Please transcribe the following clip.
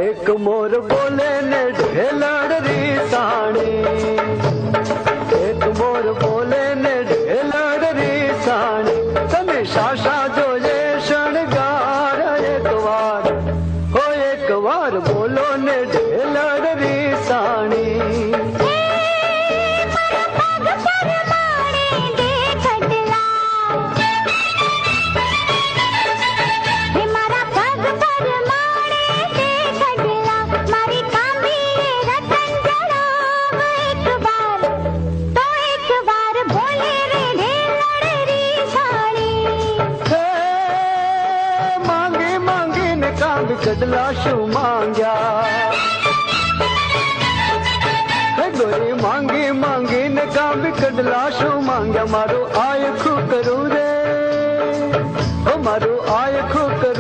एक मोर बोले ने ढेलड़ री साणी, एक मोर बोले ने ढेलड़ री साणी, तने शाशा जो ये शणगार एक बार बोलो ने ढेलड़ री साणी। कटला शू मांग्या गोरी मांगी मांगी ने का भी कटला शू मांग्या, मारो आय खू करू रे, ओ मारो आय खू करू